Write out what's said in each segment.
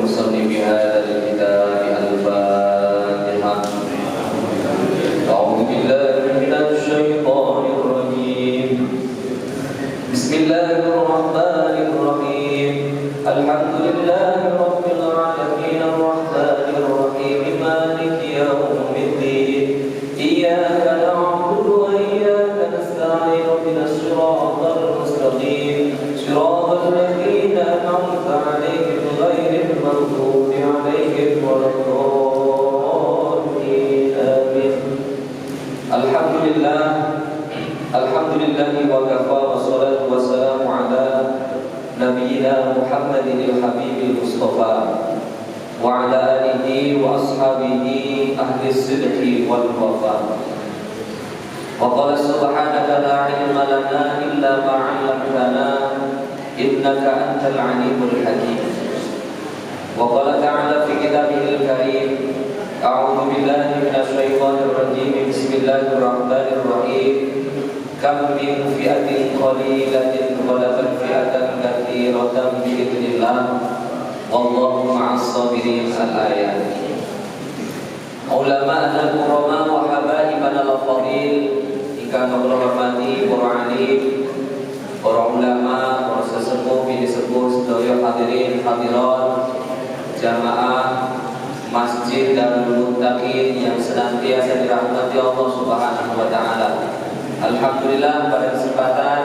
مصنف هذا الكتاب الفاتحة. أعوذ بالله من الشيطان الرجيم. بسم الله الرحمن الرحيم. الحمد لله رب العالمين الرحمن الرحيم مالك يوم الدين. إياك نعبد وإياك نستعين اهدنا الصراط المستقيم صراط الذين أنعمت عليهم غير المغضوب عليهم ولا الضالين آمين. الحمد لله وكفى والصلاة والسلام على نبينا محمد الحبيب المصطفى وعلى آله وأصحابه أهل الصدق والوفاء. وقال سبحانك لا علم لنا إلا ما علمتنا إنك أنت العليم الحكيم. وقال تعالى في كتابه الكريم أعوذ بالله من الشيطان الرجيم بسم الله الرحمن الرحيم كم من فئة قليلة غلبت فئة كثيرة بإذن الله والله مع الصابرين. الآيات. Ulama dan ulama wa habaibana al-fadil, jika Allah hormati para alim, para ulama, para sesepuh, bini sepuh, sedaya hadirin hadirat, jamaah Masjid Darul Muttaqin yang senantiasa dirahmati Allah Subhanahu wa taala. Alhamdulillah, pada kesempatan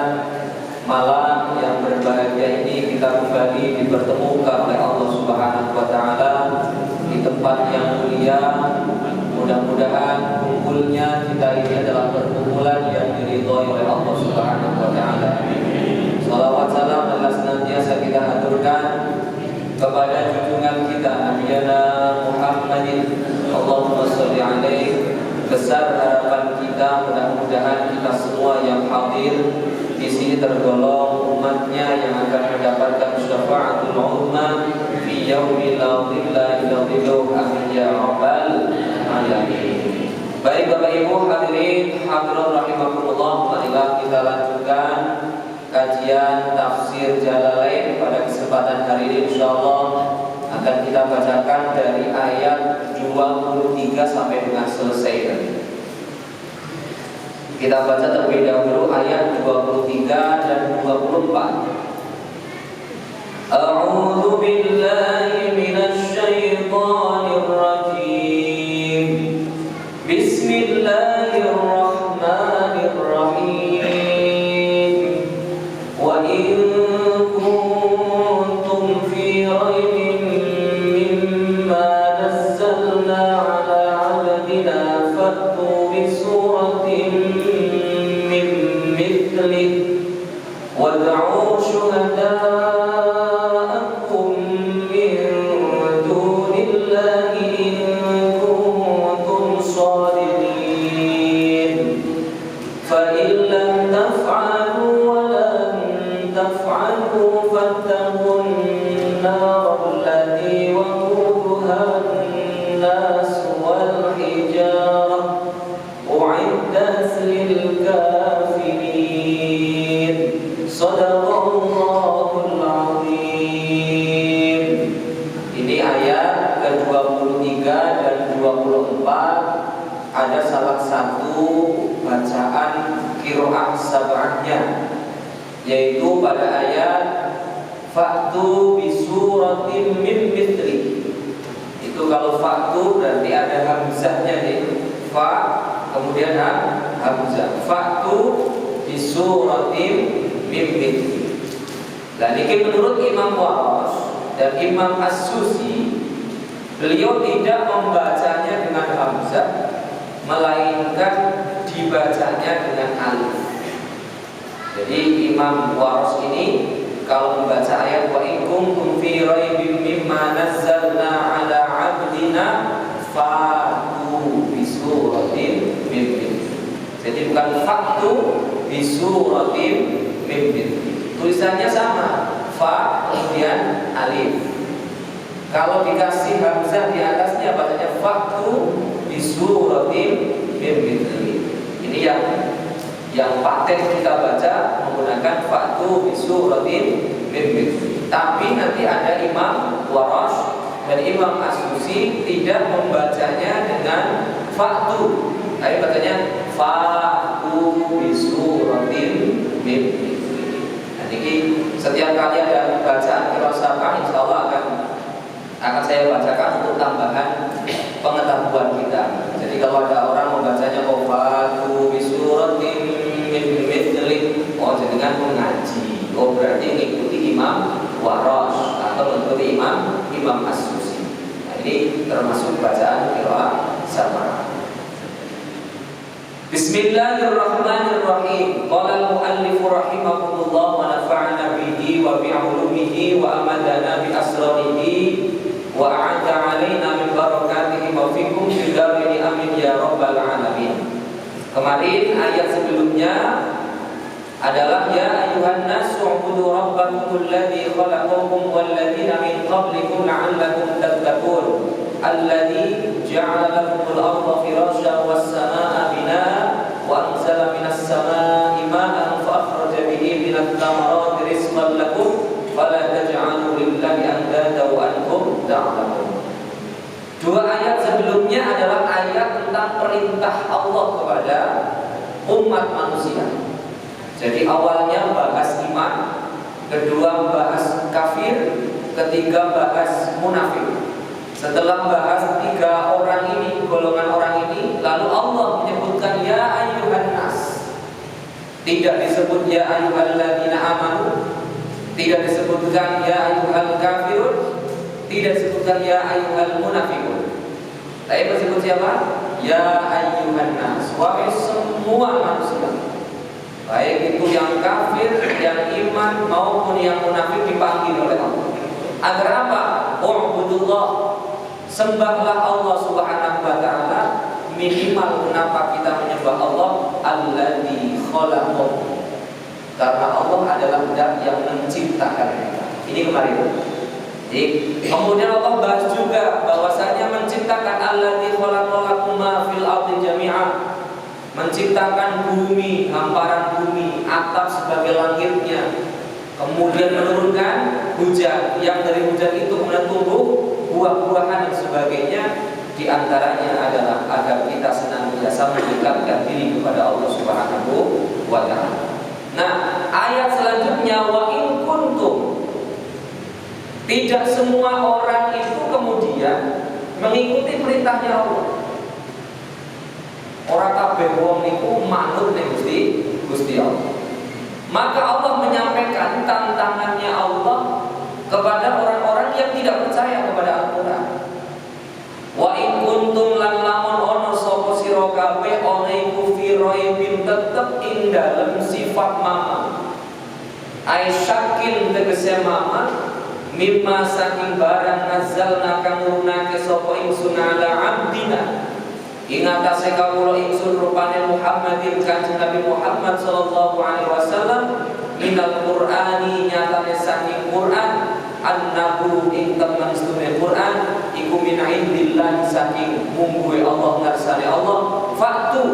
malam yang berbahagia ini kita kembali dipertemukan oleh Allah Subhanahu wa taala di tempat yang mulia. Mudah-mudahan kumpulnya kita ini adalah perkumpulan yang diridhoi oleh Allah Subhanahu wa taala. Salawat salam adalah senantiasa kita haturkan kepada junjungan kita Nabi Muhammadin, Allahumma sholli alaihi. Besar harapan kita, mudah-mudahan kita semua yang hadir di sini tergolong umatnya yang akan mendapatkan syafaatul uzma fi yaumil la dhilla illa dhilluh. Amin ya rabbal alamin. Baik Bapak Ibu hadirin hadirat rahimakumullah, marilah kita lanjutkan kajian tafsir Jalalain. Pada kesempatan hari ini insyaallah akan kita bacakan dari ayat 23 sampai dengan selesai. Kita baca terlebih dahulu ayat 23 dan 24. A'udzu billahi minasy syaithanir rajim. Bismillahirrahmanirrahim. Wa in kuntum fi raibin mimma nazzalna ala 'abdina fa'tu bi suratin min mithlihi wad'u syuhada'akum min dunillahi in kuntum shadiqin fa in lam taf'alu wa lan taf'alu fattaqun nar allati waquduha an-nas wal hijarah u'iddat lil kafirin. Shadaqallahul azim. Ini ayat ke-23 dan 24. Ada salah satu bacaan qiraah sab'ahnya, yaitu pada ayat fa'tu bi suratin min mithli. Itu kalau fa'tu berarti ada hamzahnya nih. Fa kemudian hamzah. Fa'tu bi suratin min mithli. Dan ini menurut Imam Waras dan Imam As-Susi, beliau tidak membacanya dengan hamzah, melainkan dibacanya dengan alif. Jadi Imam Waras ini kalau membaca ayat wa in kuntum fi raibin mimma nazzalna ala 'abdina fa'tu bi suratin min mithli. Jadi bukan fa'tu bi suratin min mithli. Tulisannya sama, fa kemudian alif. Kalau dikasih hamzah di atasnya bacanya fa'tu bi suratin min mithli. Ini yang paten kita baca menggunakan fa'tu bi suratin min mithli. Tapi nanti ada Imam Warash dan Imam As-Susi tidak membacanya dengan fa'tu, tapi bacanya fa'tu bisuratin min mithlihi. Nah, ini setiap kali ada bacaan qiraat sab'ah, insyaallah akan saya bacakan untuk tambahan pengetahuan kita. Jadi kalau ada orang membacanya fa'tu bisuratin min mithlihi, oh jangan mengaji, oh berarti mengikuti Imam Warash atau mengikuti Imam As-Susi. Nah, ini termasuk bacaan qiraat sab'ah. Bismillahirrahmanirrahim. Qala al-muallif rahimahullah wa nafa'ana bihi wa bi'ulumihi wa amadana bi asrarihi wa a'adda 'alaina min barakatihi wa fikum fid darini amin ya rabbal alamin. Kemarin ayat sebelumnya adalah ya ayyuhan nasu ubudu rabbakum alladzi khalaqakum wal ladzina min qablikum la'allakum tattaqun alladzi ja'ala lakumul arda firasyan was samaa'a binaa'a wa anzala minas samaa'i maa'an fa akhraja bihi minat thamarati rizqan lakum fala taj'alu lillahi andada wa antum ta'lamun. Dua ayat sebelumnya adalah ayat tentang perintah Allah kepada umat manusia. Jadi awalnya bahas iman, kedua bahas kafir, ketiga bahas munafik. Setelah bahas tiga orang ini, golongan orang ini, lalu Allah menyebutkan ya ayyuhan nas. Tidak disebut ya ayyuhalladzina amanu, tidak disebutkan ya ayyuhal kafirun, tidak disebutkan ya ayyuhal munafiqun. Tapi disebut siapa? Ya ayyuhan nas, wahai semua manusia. Baik itu yang kafir, yang iman maupun yang munafik dipanggil oleh Allah. Agar apa? U'budullah, sembahlah Allah Subhanahu wa taala. Minimal kenapa kita menyembah Allah? Alladzi khalaqakum. Karena Allah adalah zat yang menciptakan kita. Ini kemarin. Jadi, kemudian Allah bahas juga bahwasanya menciptakan alladzi khalaqakum ma fil ardi jami'an. Menciptakan bumi, hamparan bumi, atap sebagai langitnya. Kemudian menurunkan hujan, yang dari hujan itu kemudian tumbuh buah-buahan dan sebagainya. Di antaranya adalah agar kita senantiasa mendekatkan diri kepada Allah Subhanahu wa taala. Nah, ayat selanjutnya wa in kuntum. Tidak semua orang itu kemudian mengikuti perintahnya Allah. Orang kabeh wong niku manut ning Gusti Allah. Maka Allah menyampaikan tantangannya Allah kepada orang-orang yang tidak percaya kepada Al-Qur'an. Wa in kuntum lan lamun ana sapa sira kabeh ana iku fi raibin tetep ing dalem sifat mama. Ai syakin tegese mama mimma saking barang nazalna kang nurunake sapa ingsun ala abdina. Ingatase kawula ingsun rupane Muhammadin kanjeng Nabi Muhammad sallallahu alaihi wasallam minal Qur'ani nyatane saking Qur'an annahu ing temen istune Qur'an iku min indillah saking mungguhe Allah ngarsane Allah faktu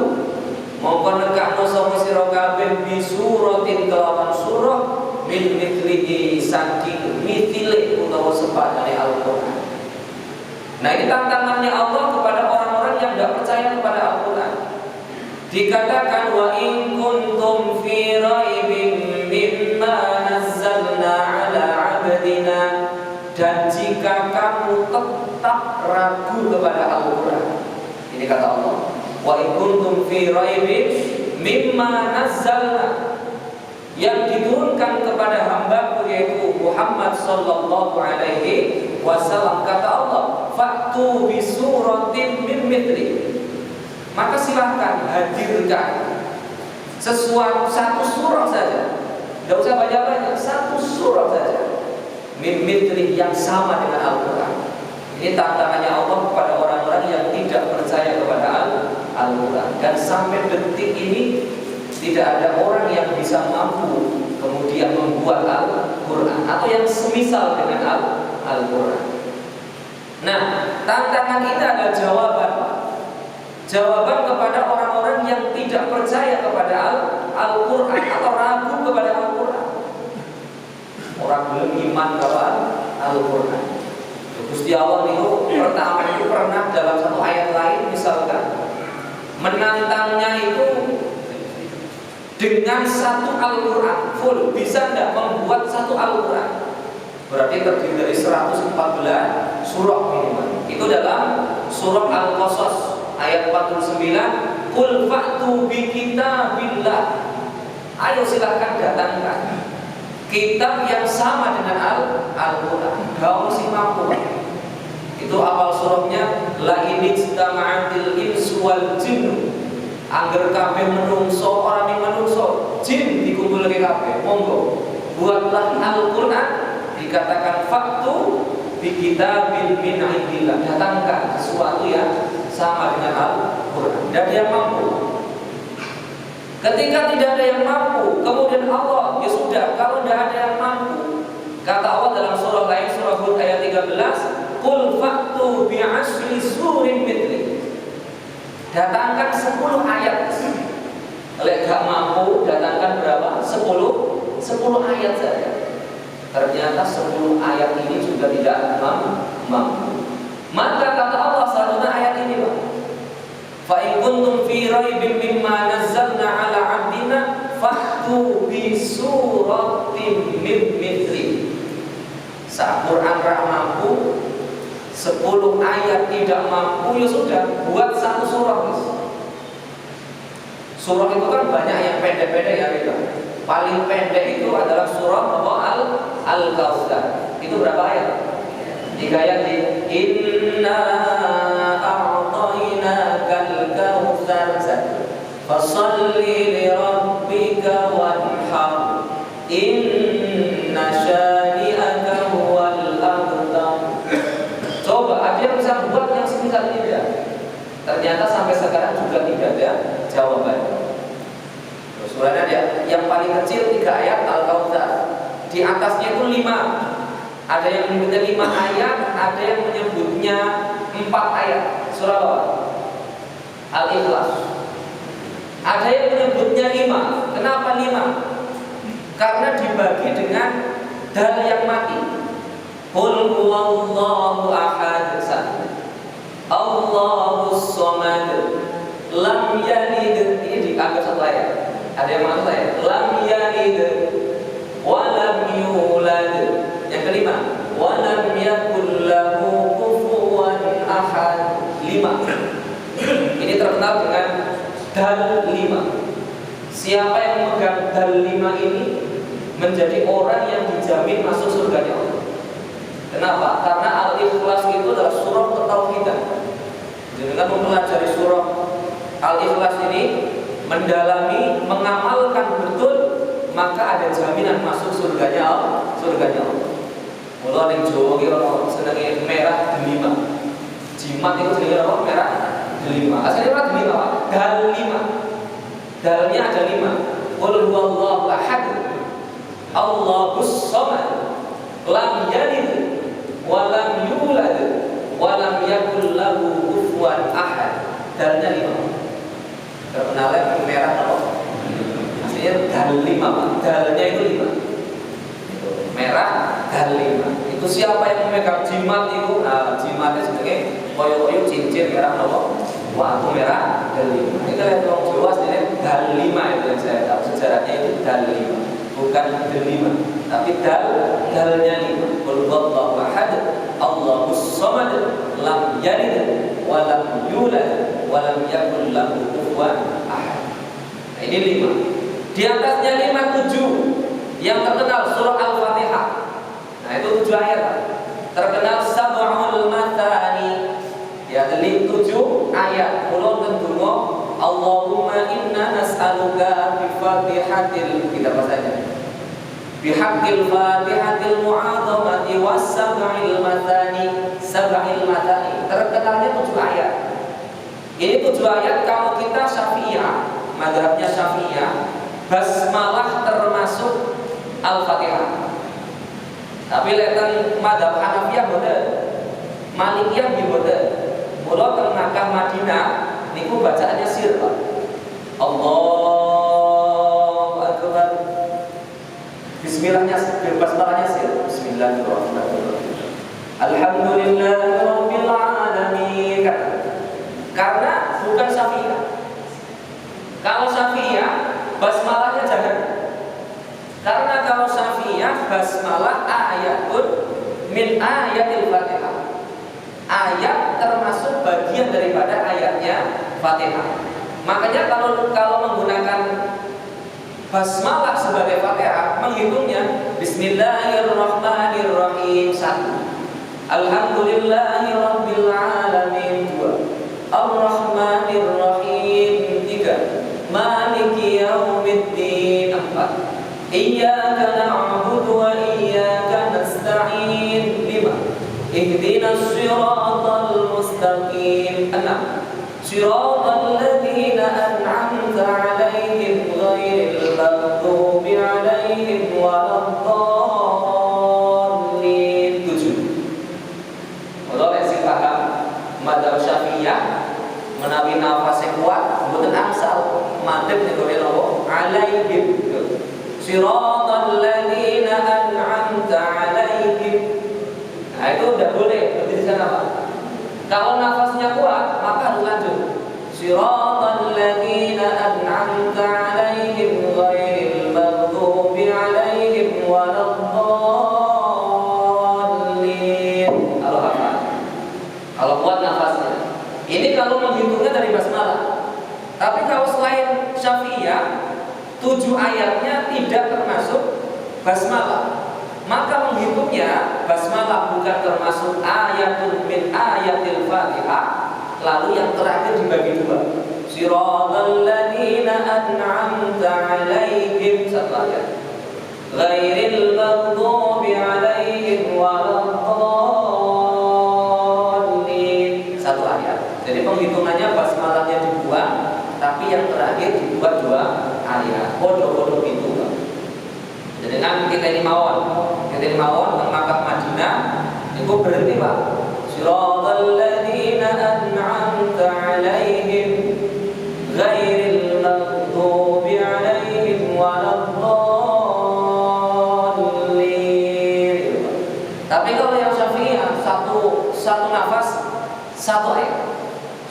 mongko nekakno sapa sira kabeh bi suratin kelawan surah min mithlihi saking mithile utawa sepadane Al-Qur'an. Nah, ini tantangannya Allah kepada orang-orang yang tidak percaya kepada Al-Quran. Dikatakan wa in kuntum fi raibin mimma nazzalna ala abdina, dan jika kamu tetap ragu kepada Al-Quran. Ini kata Allah, wa in kuntum fi raibin mimma nazzalna, yang diturunkan kepada hamba yaitu Muhammad sallallahu alaihi wasallam. Kata Allah, faktu bi suratin min mithli, maka silahkan hadirkan sesuatu satu surah saja, tidak usah banyak-banyak, satu surah saja min mithli yang sama dengan Al-Quran. Ini tantangannya Allah kepada orang-orang yang tidak percaya kepada Al-Quran. Dan sampai detik ini tidak ada orang yang bisa mampu kemudian membuat Al-Quran atau yang semisal dengan Al-Quran. Nah, tantangan ini adalah jawaban kepada orang-orang yang tidak percaya kepada Al-Quran atau ragu kepada Al-Quran. Orang belum iman kepada Al-Quran. Gusti Allah itu pertama itu pernah dalam satu ayat lain misalkan menantangnya itu dengan satu Al-Quran full, bisa tidak membuat satu Al-Quran? Berarti terdiri dari 114 surah minimal. Itu dalam surah Al-Qasas ayat 49, qul fa'tu bi kitabillah. Ayo silahkan datangkan kitab yang sama dengan Al-Quran. Kau mesti mampu. Itu awal surahnya, la in ijtama'atil insu wal jinn. Angger kabeh menungso, orang yang menungso, jin dikumpul ke kabeh. Monggo buatlah Al-Quran, dikatakan faktu bi kitabin min indillah. Datangkan sesuatu yang sama dengan Al-Quran. Dan yang mampu. Ketika tidak ada yang mampu, kemudian Allah, ya sudah, kalau tidak ada yang mampu, kata Allah dalam surah lain, surah Hud ayat 13, qul fa'tu bi'asri surin mithli. Datangkan 10 ayat. Kalau gak mampu, datangkan berapa? 10 ayat saja. Ternyata 10 ayat ini juga tidak mampu. Maka kata Allah selanjutnya ayat ini, Pak, fa in kuntum fi raibin mimma nazzalna ala 'abdina fa'tu bi suratin min mithli. Saat Quran ra mampu, 10 ayat tidak mampu, ya sudah, buat satu surah. Surah itu kan banyak yang pendek-pendek ya kita. Paling pendek itu adalah surah Al-Kautsar. Itu berapa ayat? 3 ayat. Inna a'tainakal kautsar fasholli li rabbika wanhar inna syani'aka huwal abtar. Coba ada yang bisa buat yang semisal ini tidak? Ternyata sampai sekarang juga tidak ada jawaban. Surahnya dia yang paling kecil 3 ayat Al-Kautsar. Di atasnya itu 5. Ada yang menyebutnya 5 ayat, ada yang menyebutnya 4 ayat. Surah apa? Al-Ikhlas. Ada yang menyebutnya 5. Kenapa 5? Karena dibagi dengan dal yang mati. Qul huwallahu ahad, Allahus samad, lam yalid. Ini dianggap satu ayat. Ada yang maksud saya, lam yalid wa lam yulad. Yang kelima, wa lam yakul lahu kufuwan ahad. 5. Ini terkenal dengan dal 5. Siapa yang memegang dal 5 ini menjadi orang yang dijamin masuk surganya Allah. Kenapa? Karena Al-Ikhlas itu adalah surah ketauhidan. Dengan mempelajari surah Al-Ikhlas ini, mendalami, mengamalkan betul, maka ada jaminan masuk surganya Allah. Mula ning Jawa iki ora senenge merah delima. Jimat itu jenenge apa? Merah delima. Asline merah delima, Pak. Dal 5. Dalnya ada 5. Qul huwallahu ahad, Allahus samad, lam yalid wa lam yulad wa lam yakul lahu kufuwan ahad. Dalnya 5. Terkenalnya merah apa? Aslinya dal 5, Pak. Dalnya itu 5. Merah dal 5. Itu siapa yang memegang jimat itu? Nah, jimatnya sebagai koyo-koyo cincin merah apa? Wah, itu merah dal 5. Ini kalau orang Jawa sebenarnya dal 5 itu yang saya tahu. Sejarahnya itu dal 5. Bukan dal 5, tapi dalnya 5. Qul huwallahu ahad, Allahus samad, lam yalid wa lam yulad wa lam yakul lahu kufuwan ahad. Nah, ini 5. Di atasnya 5, 7 yang terkenal surah Al-Fatihah. Nah, itu 7 ayat. Terkenal sab'ul matani. Ya, jadi 7 ayat. Mulai tentunggo Allahumma inna nas'aluka bi fatihatil, kita bahasanya, bihaqqil fatihatil mu'adzamati was sab'il matani. Sab'il matani terkenalnya 7 ayat. Ini 7 ayat. Kalau kita Syafi'iyah, mazhabnya Syafi'iyah, basmalah termasuk Al-Fatihah. Tapi leken mazhab Hanafiyah boten, Malikiyah nggih boten. Mula teng Makkah Madinah niku bacaannya sir, Pak. Allahu Akbar. Bismillahnya, basmalahnya sir. Bismillahirrahmanirrahim. Alhamdulillahirabbil alamin. Karena bukan Syafi'iyah. Kalau Syafi'iyah basmalahnya jangan. Karena kalau Syafi'iyah basmalah ayatun min ayatil Fatihah. Ayat termasuk bagian daripada ayatnya Fatihah. Makanya kalau menggunakan basmalah sebagai Fatihah, menghitungnya Bismillahirrahmanirrahim 1, Alhamdulillahirabbil alamin 2, Ar-Rahmanirrahim 3, Maliki yaumiddin 4, Iyyaka na'budu wa iyyaka nasta'in 5, Ihdinas siratal mustaqim 6, Siratal ladzina an'amta 'alaihim ghairil maghdubi 'alaihim waladdallin 7. Kalau sing paham madzhab Syafi'iyah menawi nafas kuat mboten angsal madhep niku napa 'alaihim. Siratal ladzina an'amta 'alaihim. Nah itu udah boleh berarti di sana Pak. Kalau nafasnya kuat maka harus lanjut. Siratal ladzina an'amta 'alaihim ghairil maghdubi 'alaihim waladdallin. Kalau kuat nafasnya. Ini kalau menghitungnya dari basmalah. Tapi kalau selain Syafi'iyah 7 ayatnya tidak termasuk basmalah. Maka menghitungnya basmalah bukan termasuk ayatun min ayatil Fatihah. Lalu yang terakhir dibagi 2. Siratal ladzina an'amta 'alaihim 1 ayat. Ghairil maghdubi 'alaihim waladdallin 1 ayat. Jadi penghitungannya basmalahnya dibuang, tapi yang terakhir dibuat 2 ayat. Bodoh-bodoh gitu, Pak. Jadi dengan kita ini mawon Makkah Madinah itu berhenti Pak. Siratal ladzina an'amta 'alaihim ghairil maghdubi 'alaihim waladdallin. Tapi kalau yang Syafi'iyah satu nafas 1 ayat.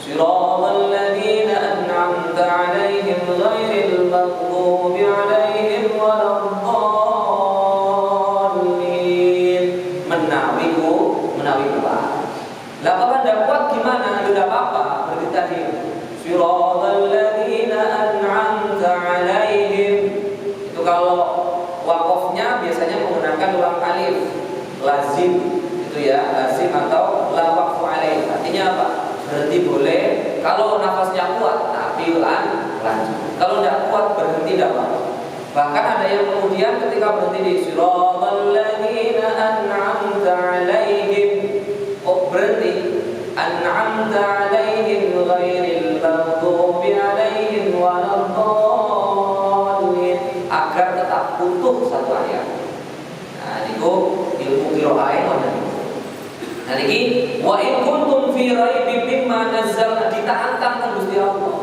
Siratal ladzina an'amta 'alaihim ghairil maghdubi 'alaihim waladdallin. Menawi kuat. Lah kalau tidak kuat gimana? Ya tidak apa-apa. Berarti tadi Siratal ladzina an'amta 'alaihim. Itu kalau waqafnya biasanya menggunakan lam alif lazim itu ya, lazim atau la waqfu alaih. Artinya apa? Berhenti boleh kalau nafasnya kuat, tapi lanjut. Kalau tidak kuat berhenti tidak apa-apa. Bahkan ada yang kemudian ketika berhenti di Siratal ladzina an'amta 'alaihim, berhenti an'amta 'alaihim ghairil maghdubi 'alaihim waladdallin, agar tetap utuh 1 ayat. Nah niku ilmu qiraah ngoten. Nah niki wa in kuntum fi raibin mimma nazzalna, ditantang Gusti Allah.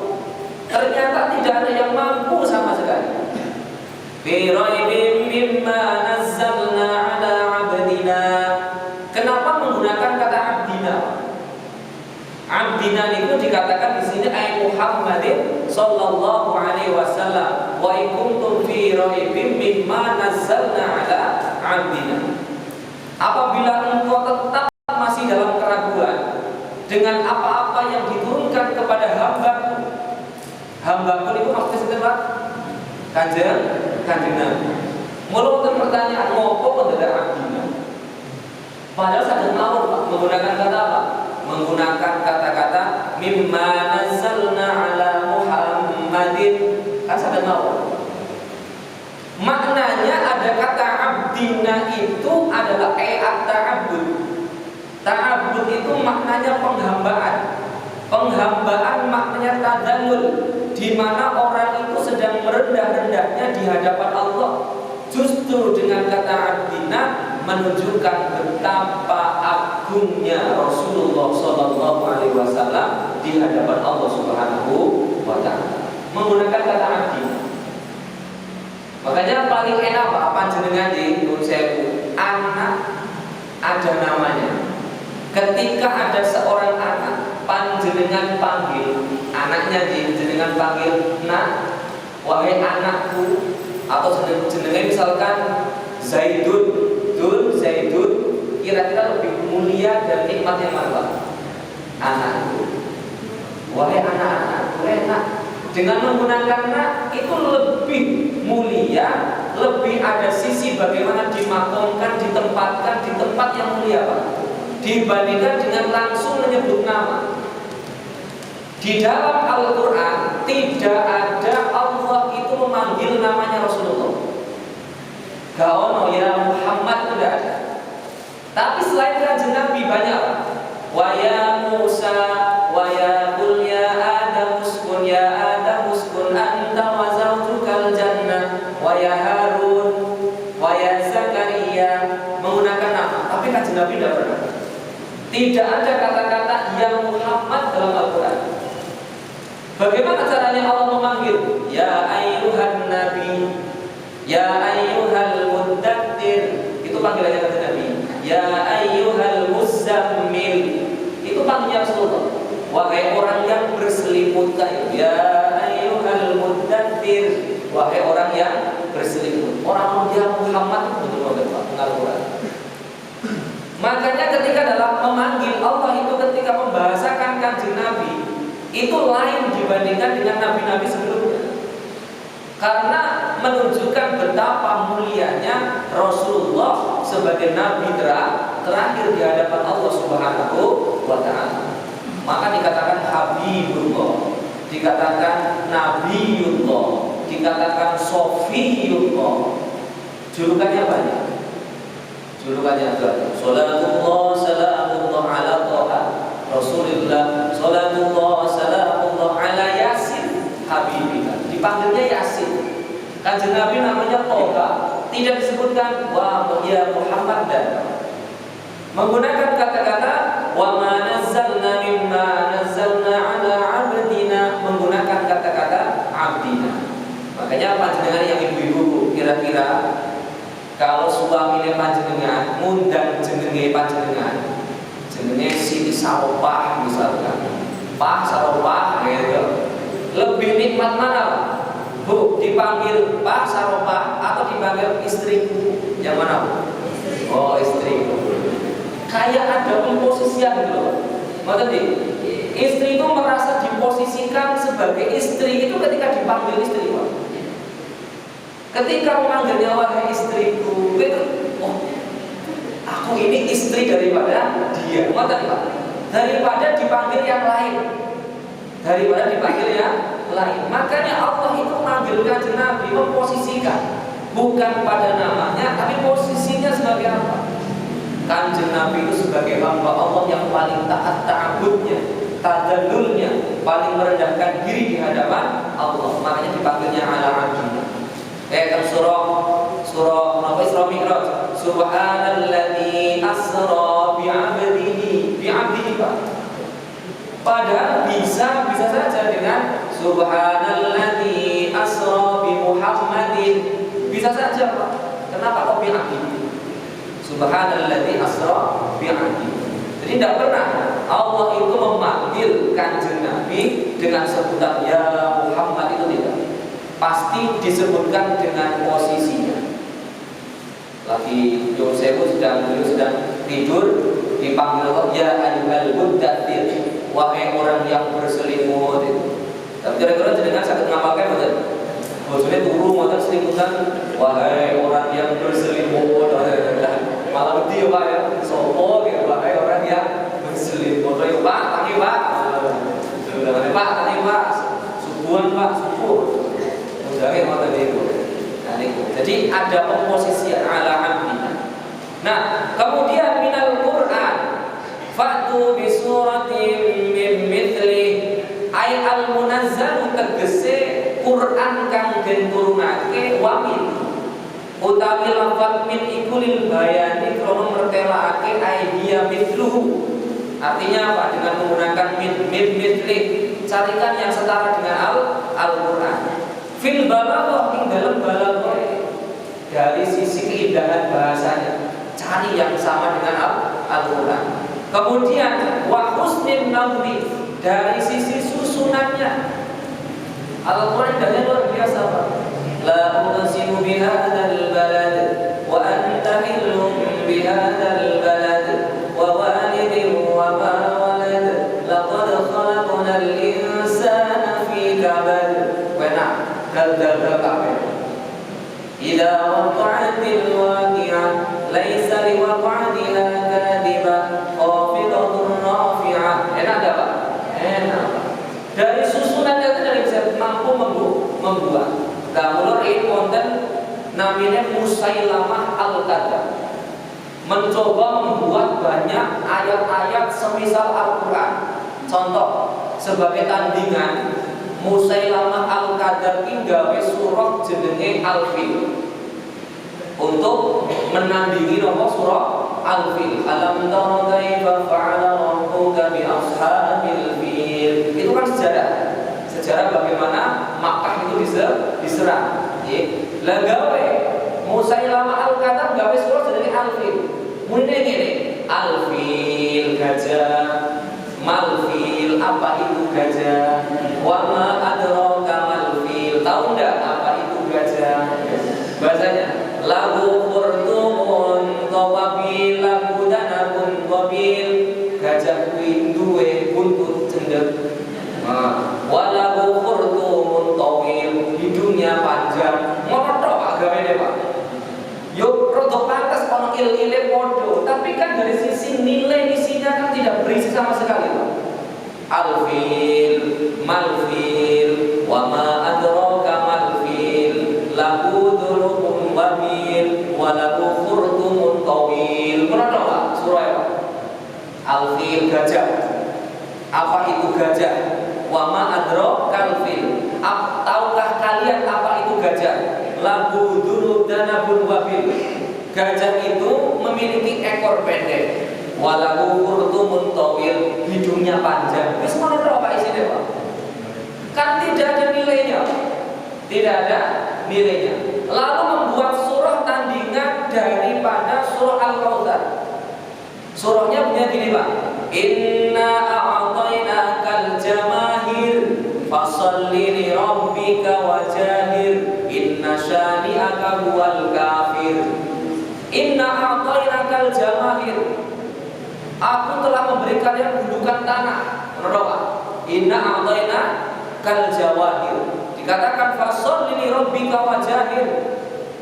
Ternyata tidak ada yang mampu sama sekali. Fi raibin mimma nazzalna 'ala 'abdina. Kenapa menggunakan kata 'abdina? Abdina itu dikatakan di sini ay Muhammadin sallallahu alaihi wasallam. Wa in kuntum fi raibin mimma nazzalna 'ala 'abdina. Apabila engkau tetap masih dalam keraguan dengan apa-apa yang diturunkan kepada hambaku. Hambaku itu maksudnya apa? Kanjeng Nabi. Mula pertanyaan ngopo mendadak abdina. Padahal sadar mawon Pak menggunakan kata apa? Menggunakan kata-kata mimma nazzalna 'ala Muhammadin. Kan sadar mawon. Maknanya ada kata abdina itu adalah ta'abbud. Ta'abbud itu maknanya penghambaan. Penghambaan maknanya tadallul, di mana orang itu sedang merendah-rendahnya di hadapan Allah. Justru dengan kata abdina menunjukkan betapa agungnya Rasulullah SAW di hadapan Allah Subhanahu wa Ta'ala. Menggunakan kata abdina. Makanya paling enak Pak panjenengan di Nun Sewu, anak ada namanya. ketika ada seorang anak panjenengan panggil anaknya, jenengan panggil nak, wahai anakku, atau jenengan misalkan Zaidun, Zaidun, kira-kira lebih mulia dan nikmat yang mana? Anakku, wahai anak-anakku, enak. Dengan menggunakan nak itu lebih mulia, lebih ada sisi bagaimana dimakamkan, ditempatkan di tempat yang mulia, Pak, dibandingkan dengan langsung menyebut nama. Di dalam Al-Quran tidak ada Allah itu memanggil namanya Rasulullah. Gak ono ya Muhammad, tidak ada. Tapi selain kanjeng Nabi banyak. Wa ya Musa, wa ya qul ya Adam uskun, ya Adam uskun anta wa zawjukal jannah, wa ya Harun, wa ya Zakaria, menggunakan nama. Tapi kanjeng Nabi tidak pernah. Tidak ada kata-kata ya Muhammad dalam Al-Quran. Bagaimana caranya Allah memanggil? Ya ayyuhan nabi, ya ayyuhal muddatsir, itu panggilannya kata Nabi. Ya ayyuhal muzammil, itu panggilan Rasulullah. Wahai orang yang berselimut, ya ayyuhal muddatsir, wahai orang yang berselimut. Orang yang Muhammad betul-betul Al-Quran. Makanya ketika dalam memanggil Allah itu, ketika membahasakan kanjeng Nabi, itu lain dibandingkan dengan nabi-nabi sebelumnya. Karena menunjukkan betapa mulianya Rasulullah sebagai nabi terakhir di hadapan Allah Subhanahu wa taala. Maka dikatakan Habibullah, dikatakan Nabiullah, dikatakan Sofiyullah. Julukannya banyak. Julukannya banyak. Salatullah salamullah ala Thaha Rasulullah, salatullah salamullah ala Yasin Habibillah. Dipanggilnya Yasin. Kanjeng Nabi namanya Thaha, tidak disebutkan wa ya Muhammad dan menggunakan kata-kata wa ma nazzalna mimma nazzalna ala abdina, menggunakan kata-kata abdina. Makanya panjenengan yang ibu-ibu, kira-kira kalau suaminya panjenengan ngundang jenenge panjenengan, jenenge Siti Saropah misalkan, Pak Saropah gitu, lebih nikmat mana Bu, dipanggil Pak Saropah atau dipanggil istriku? Yang mana Bu? Oh, istriku. Kayak ada pemposisian gitu loh. Maksudnya istri itu merasa diposisikan sebagai istri itu ketika dipanggil istri, Pak. Ketika memanggilnya wahai istriku, itu oh, aku ini istri daripada dia. Maksudnya Pak, daripada dipanggil yang lain, daripada dipanggil yang lain. Makanya Allah itu memanggil kanjeng Nabi, memposisikan bukan pada namanya, tapi posisinya sebagai apa? Kanjeng Nabi itu sebagai hamba Allah yang paling taat ta'abudnya, tadallulnya, paling merendahkan diri di hadapan Allah. Makanya dipanggilnya ala abdina. Kayak surah apa, Isra Mi'raj. Subhanalladzi asra bi'abdihi Pak. Padahal bisa saja dengan Subhanalladzi asra bi Muhammadin. Bisa saja Pak. Kenapa kok bi'abdihi? Subhanalladzi asra bi'abdihi. Jadi tidak pernah Allah itu memanggil kanjeng Nabi dengan sebutan ya Muhammad, itu tidak. Pasti disebutkan dengan posisinya. Lagi Yosef sedang tidur, dipanggil Allah ya ayyuhal muddatsir, wahai orang yang berselimut itu. Tapi kira-kira jenengan sakit ngapalkan betul? Maksudnya turu mboten selimutan, wahai orang yang berselimut. Malah dia Pak ya, sopo ya, wahai orang yang berselimut. Ya Pak, tangi Pak. Pak, tangi Pak. Subuhan Pak, subuh. Jangan mata itu. Jadi ada pemposisian ala abdina. Nah, kemudian minal Quran fa'tu bi suratin min mithli, ay al munazzal tegese Quran kang den turunake wa min utawi lafaz min iku lil bayani krono mertelake ay dia mithluhu. Artinya apa? Dengan menggunakan min mithli, carikan yang setara dengan Al-Qur'an. Fil balaghah, ing dalam balaghah, dari sisi keindahan bahasanya, cari yang sama dengan Al-Quran. Kemudian wa husnin nadmi, dari sisi susunannya Al-Quran dan luar biasa Pak. La uqsimu bihadzal balad wa anta hillum bihadzal balad wa walidin wa ma walad laqad khalaqnal insana fi kabad. Benar, dal kabeh. Idza waqa'atil waqi'ah laisa liwaqa'atiha kadhibah khafidatun rafi'ah. Enak enggak Pak? Enak. Dari susunannya itu dari bisa mampu membuat. Mulur ini konten namanya Musailamah Al-Kadzdzab, mencoba membuat banyak ayat-ayat semisal Al-Quran. Contoh sebagai tandingan, Musailamah Al-Kadzdzab ini gawe surah jenenge Al-Fil untuk menandingi nomor surah Al-Fil. Alam tara kaifa fa'ala rabbuka bi ashabil fil. Itu kan sejarah bagaimana Makkah itu diserang. Lah gawe Musailamah Al-Kadzdzab gawe surah jenenge Al-Fil. Mune ngene, Al-Fil gajah, Mal-Fil apa itu gajah? Wa ma adraka mal-fil. Tahu enggak apa itu gajah? Bahasanya lahu khurtumun qawabil, lahu danabun qabil. Gajah kuwi duwe buntut cendek. Walahu khurtumun tawil, hidungnya panjang. Ngono tok Pak gawene Pak. Yo rodok pantes ono il-ile podo, tapi kan dari sisi nilai isinya kan tidak berisi sama sekali Pak. Al-fil, mal-fil, wa ma adraka mal-fil, lahu dhulubun wabil, wa lahu khurtumun tawil. Ngono tok Pak, surah ya Pak. Al-fil gajah. Apa itu gajah? Wa ma adrakal fil. Tahukah kalian apa itu gajah? Lahu dzulub danabun wabil. Gajah itu memiliki ekor pendek. Wa lahu khurtumun tawil, hidungnya panjang. Wis ngono tok Pak isine Pak. Kan tidak ada nilainya. Tidak ada nilainya. Lalu membuat surah tandingan daripada surah Al-Kautsar. Surahnya punya gini Pak. Inna a'tainakal jamahir fasholli li rabbika wajahir inna syani'aka huwal kafir. Inna a'tainakal jamahir, aku telah memberikan yang gundukan tanah. Menurut Inna a'tainakal jawahir, dikatakan fasholli li rabbika wajahir,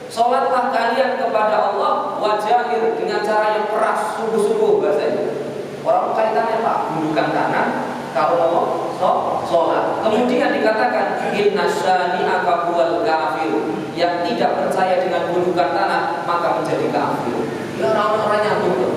salatlah kalian kepada Allah wajahir, dengan cara yang keras, sungguh-sungguh bahasanya. Orang kaitannya Pak, gundukan tanah kalau mau sholat. Kemudian dikatakan inna syani'aka huwal kafir, yang tidak percaya dengan gundukan tanah maka menjadi kafir. Ya orang-orang nyambung tuh,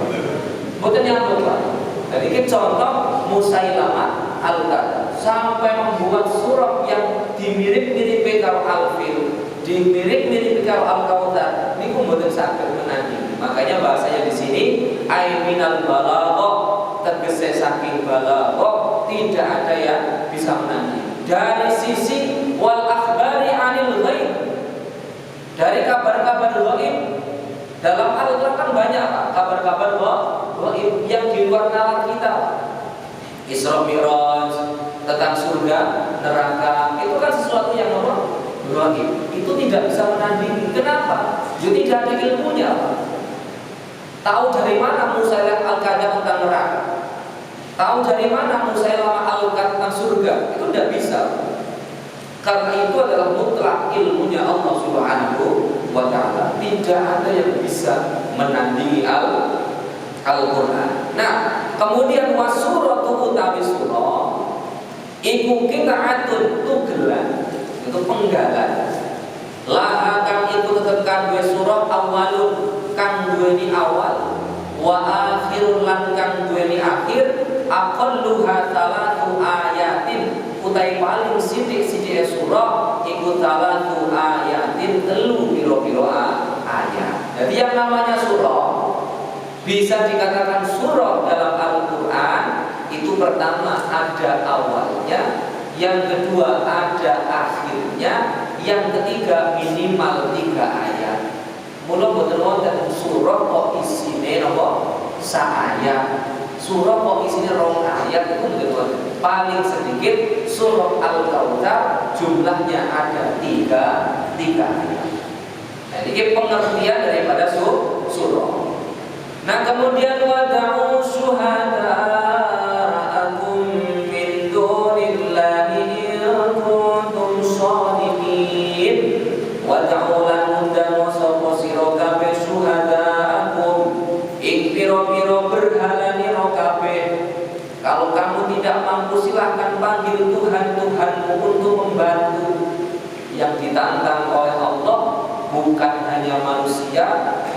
bukan nyambung Pak. Jadi ini contoh Musailamah Al-Kadzdzab sampai membuat surah yang dimirip-mirip karo Al-Fil, dimirip-mirip karo Al-Kautsar. Ini mboten saged menandingi. Makanya bahasanya di sini aiminal balaghah, tegese saking balaghah, tidak ada yang bisa menandingi. Dari sisi wal akhbari anil ghaib, dari kabar-kabar ghaib dalam Al-Quran kan banyak Pak, kabar-kabar ghaib yang di luar nalar kita. Isra Mi'raj tentang surga, neraka, itu kan sesuatu yang ghaib. Itu tidak bisa menandingi. Kenapa? Jadi tidak ada ilmunya Pak. Tahu dari mana Musailamah Al-Kadzdzab tentang neraka? Tahu dari mana Musailamah Al-Kadzdzab tentang surga? Itu tidak bisa. Karena itu adalah mutlak ilmunya Allah Subhanahu wa ta'ala. Tidak ada yang bisa menandingi Al-Quran. Nah, kemudian wasuratu utawi surah iku qira'atun tugelan, itu penggalan. Laha kang iku tekan dua surah awalun kang duweni awal, wa akhirun lan kang duweni akhir, aqalluha salatu ayatin, utai paling sithik-sithike surah iku salatu ayatin, telu pira-pira ayat. Jadi yang namanya surah bisa dikatakan surah dalam Al-Quran itu pertama ada awalnya, yang kedua ada akhirnya, yang ketiga minimal 3 ayat. Mula boten wonten surah kok isine napa sak ayat. surah kok isinya 2 ayat itu begitu. Paling sedikit surah Al-Kautsar jumlahnya ada 3 ayat. Nah, ini pengertian daripada surah. Nah, kemudian wada'u syuhada'akum min dunillahi in kuntum shadiqin. Wada'u lan undang sapa sira kabeh syuhada'akum ing pira-pira berhalane ro kabeh. Kalau kamu tidak mampu silahkan panggil Tuhan-Tuhanmu untuk membantu. Yang ditantang oleh Allah bukan hanya manusia,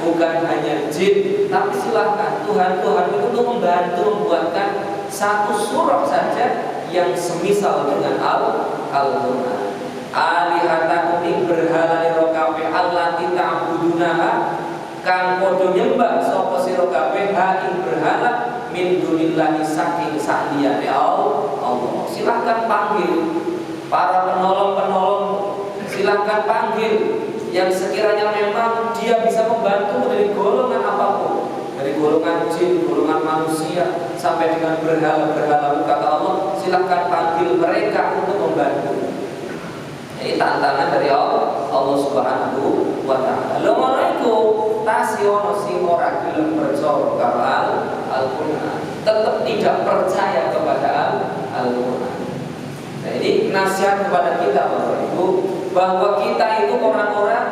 bukan hanya jin, tapi silahkan Tuhan-Tuhan itu untuk membantu membuatkan satu surah saja yang semisal dengan Al-Quran. Alihatakum ing berhala ira kabeh allati ta'budunaha kang padha nyembah sapa sira kabeh ha ing berhala min dunillahi saking saliyane Allah. Silahkan panggil para penolong-penolong, silahkan panggil yang sekiranya memang dia bisa membantu dari golongan apapun, dari golongan jin, golongan manusia, sampai dengan berhala-berhala kata Allah, silahkan panggil mereka untuk membantu. Ini tantangan dari Allah Subhanahu wa Ta'ala. Lha ngono iku tasiono sing ora gelem percaya karo Al-Qur'an, tetap tidak percaya kepada Al-Qur'an. Nah, ini nasihat kepada kita Bapak Ibu, bahwa kita itu orang-orang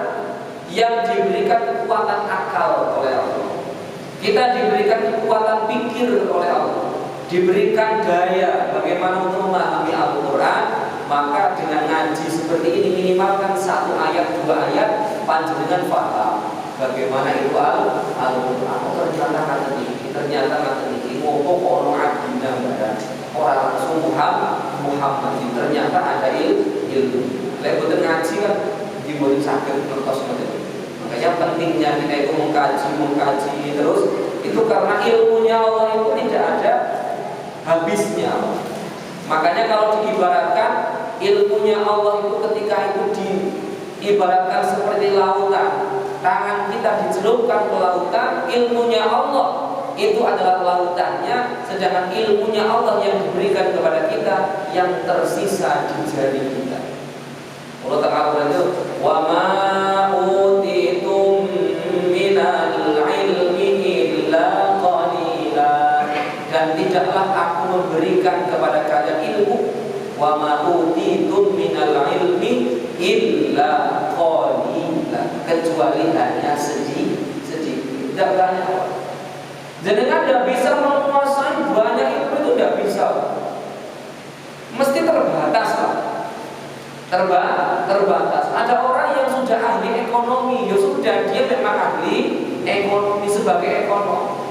yang diberikan kekuatan akal oleh Allah. Kita diberikan kekuatan pikir oleh Allah, diberikan daya bagaimana untuk memahami Al-Quran. Maka dengan ngaji seperti ini minimalkan 1 ayat 2 ayat panjenengan paham bagaimana itu Al-Quran. Ternyata nanti ngopo ono adina badan orang langsung Muhammad. Ternyata ada ilmu. Lek boten ngaji kan diboten saged ngertos ngoten. Makanya pentingnya kita itu mengkaji terus itu karena ilmunya Allah itu tidak ada habisnya. Makanya kalau diibaratkan ilmunya Allah itu ketika itu diibaratkan seperti lautan, tangan kita dicelupkan ke lautan, ilmunya Allah itu adalah lautannya, sedangkan ilmunya Allah yang diberikan kepada kita yang tersisa di jari kita. Allah Ta'ala itu wa ma utitum minal ilmi illa qalila, dan tidaklah aku memberikan kepada kalian ilmu, wa ma utitum minal ilmi illa qalila, kecuali hanya sedikit. Tidak banyak. Jenengan tidak bisa menguasai banyak ilmu, itu tidak bisa. Mesti terbatas lah. Terbatas. Ada orang yang sudah ahli ekonomi, ya sudah dia memang ahli ekonomi sebagai ekonom.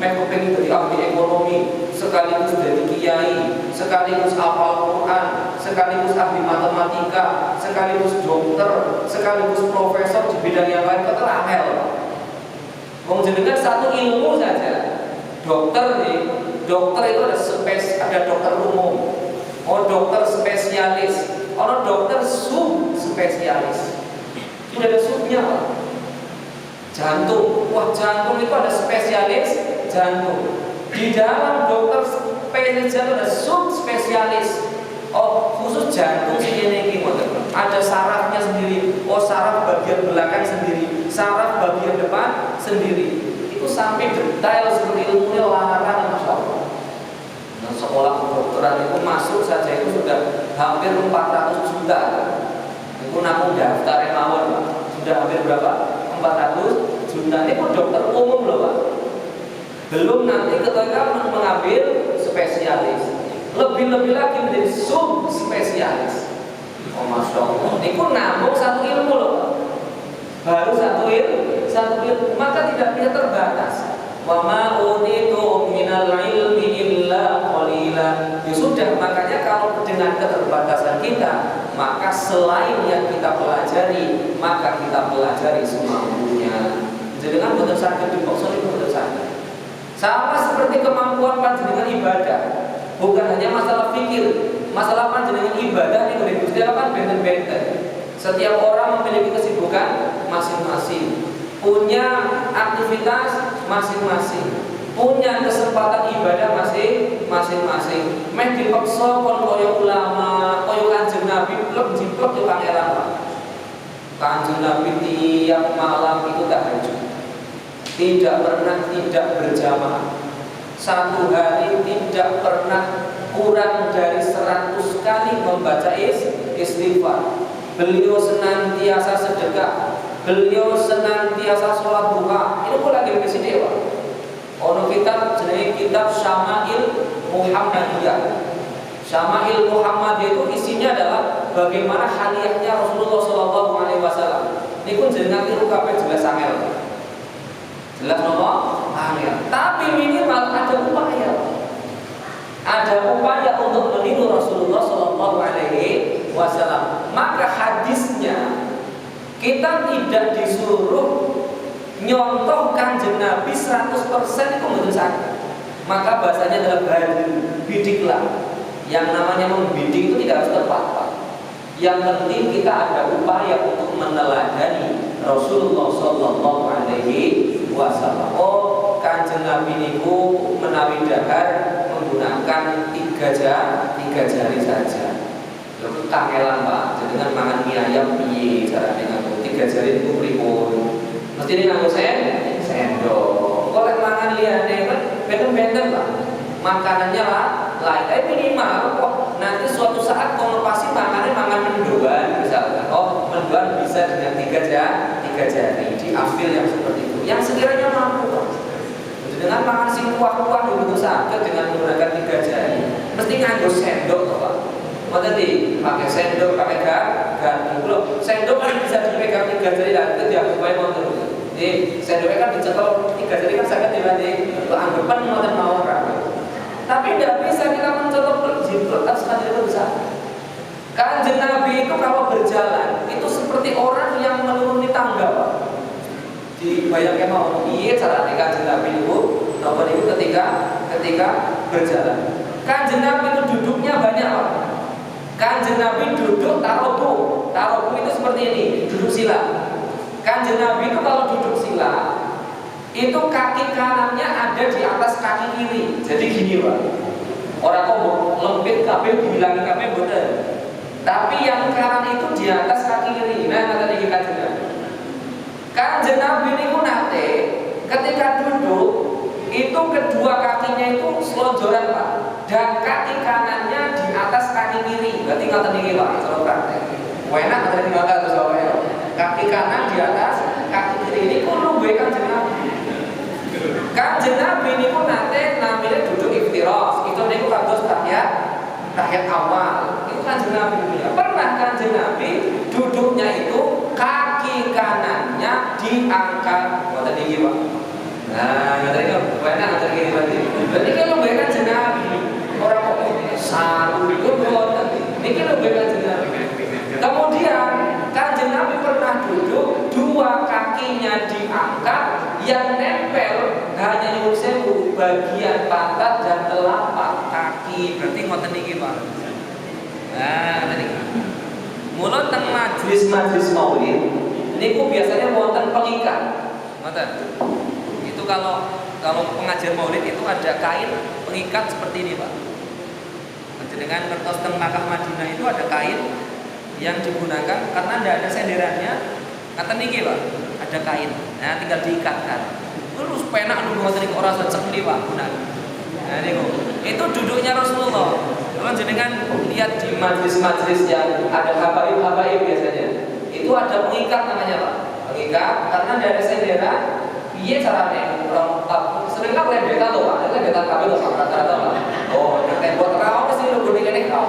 Mereka pengen jadi ahli ekonomi, sekaligus jadi kiai, sekaligus hafal Quran, sekaligus ahli matematika, sekaligus dokter, sekaligus profesor di bidang yang lain. Kata angel. Menjadikan satu ilmu saja. Dokter itu ada dokter umum, dokter spesialis. Orang dokter subspesialis, sudah ada subnya. Jantung, jantung itu ada spesialis jantung. Di dalam dokter spesialis jantung ada subspesialis. Khusus jantung sini ada sarafnya sendiri. Saraf bagian belakang sendiri, saraf bagian depan sendiri. Itu sampai detail seperti ilmunya larang, Masya Allah. Sekolah kedokteran itu masuk saja itu sudah hampir 400 juta. Itu namun daftar mawon sudah hampir berapa? 400 juta. Ini pun dokter umum loh Pak. Belum nanti ketika mengambil spesialis. Lebih-lebih lagi menjadi subspesialis. Masya Allah. Ini pun namun satu ilmu loh Pak. Baru satu ilmu, maka tidak bisa terbatas. Wa ma utitum minal ilmi illa qalila. Ya sudah, makanya kalau dengan keterbatasan kita, maka selain yang kita pelajari, maka kita pelajari semampunya. Jadi kan betul sakit di boxer itu betul sakit. Sama seperti kemampuan panjenengan ibadah, bukan hanya masalah fikir, masalah panjenengan ibadah itu di Gusti Allah kan benten-benten. Setiap orang memiliki kesibukan masing-masing, punya aktivitas masing-masing. punya kesempatan ibadah masing-masing. Meh dipaksa kon koyo ulama, koyo Kanjeng Nabi blok jiplok yo pangeran Pak. Kanjeng Nabi tiap malam itu tahajud. Tidak pernah tidak berjamaah. Satu hari tidak pernah kurang dari 100 kali membaca istighfar. Beliau senantiasa sedekah. Beliau senantiasa sholat duha. Ini pun lagi di sini Pak. Ono kitab jenenge kitab Syama'il Muhammadiyah. Syama'il Muhammadiyah itu isinya adalah bagaimana haliahnya Rasulullah Shallallahu Alaihi Wasallam. Ini pun jenengan itu kabeh jelas angel. Jelas apa? Angel. Tapi minimal ada upaya. Ada upaya untuk meniru Rasulullah Shallallahu Alaihi Wasallam. Maka hadisnya kita tidak disuruh nyontoh Kanjeng Nabi 100% itu betul sakit. Maka bahasanya adalah bidiklah. Yang namanya membidik itu tidak harus tepat Pak. Yang penting kita ada upaya untuk meneladani Rasulullah Sallallahu Alaihi Wasallam. Oh, Kanjeng Nabi niku menawi dahar menggunakan 3 jari saja. Lalu kangelan Pak, jadi dengan mangan mie ayam piye carane nganggo 3 jari niku pripun? Mesti ini nganggo sendok. Kok lek mangan liyane kan benten-benten Pak. Makanannya lah lain, tapi minimal kok nanti suatu saat kalau pasti makannya mangan mendoan misalkan. Oh, mendoan bisa dengan 3 jari diambil yang seperti itu. Yang sekiranya mampu Pak. Dengan makan sing kuah-kuah dulu sakit dengan menggunakan 3 jari. Mesti nganggo sendok Pak. Tadi pakai sendok, pakai garpu. Loh, sendok kan bisa dipegang 3 jari dan itu diambil mau terus. Jadi sendoknya kan dicekel 3 jari kan sangat dibanding. Anggapan mau tapi tidak bisa kita mencontoh jiplok sekali itu bisa. Kanjeng Nabi itu kalau berjalan itu seperti orang yang menuruni tangga Pak. Dibayangkan mau iya cara Kanjeng Nabi itu nomor itu ketika berjalan. Kanjeng Nabi itu duduknya banyak Pak. Kanjeng Nabi duduk tarobu itu seperti ini, duduk sila. Kanjeng Nabi itu kalau duduk sila itu kaki kanannya ada di atas kaki kiri. Jadi gini Pak. Orang kok lempit kabel dibilangi kabel bener. Tapi yang kanan itu di atas kaki kiri. Nah, tadi kita juga. Kanjeng Nabi niku nate ketika duduk itu kedua kakinya itu selonjoran Pak. Dan kaki kanannya di atas kaki kiri. Berarti ngoten niki Pak, cara praktek. Enak ada di mangga terus wae. Kaki kanan di atas kaki kiri ini kudu duwe Kanjeng Nabi. Kanjeng Nabi niku nate namanya duduk iftiras. Itu niku kados tahiyat awal. Itu Kanjeng Nabi punya. Pernah Kanjeng Nabi duduknya itu kaki kanannya diangkat. Ngoten iki, Pak. Nah, ngoten iki benar ngoten iki berarti. Berarti kalau mbek Kanjeng Nabi ora kok saru niku ngoten. Niki lho mbek Kanjeng Nabi. Kemudian Kanjeng Nabi pernah duduk, dua kakinya diangkat, yang nempel hanya nyuwun sewu bagian pantat dan telapak kaki. Berarti ngoten niki Pak. Nah, tadi mulai teng majlis maulid niku biasanya wonten pengikat. Ngoten. Itu kalau pengajian maulid itu ada kain pengikat seperti ini Pak. Dengan kertas teng Makkah Madinah itu ada kain yang digunakan karena tidak ada senderannya. Kata niki Pak, ada kain. Nah, tinggal diikatkan. Terus penak dulu ngoten niku ora secek Pak gunakan. Nah, niku. Itu duduknya Rasulullah. Kalau jenengan lihat di majlis-majlis yang ada habaib biasanya, itu ada pengikat namanya Pak. Pengikat karena tidak ada senderan. Piye carane? Orang sering kan lendetan loh Pak. Lendetan kabel loh Pak. Rata-rata Pak. Oh, tembok rawa mesti lu gune kene kau.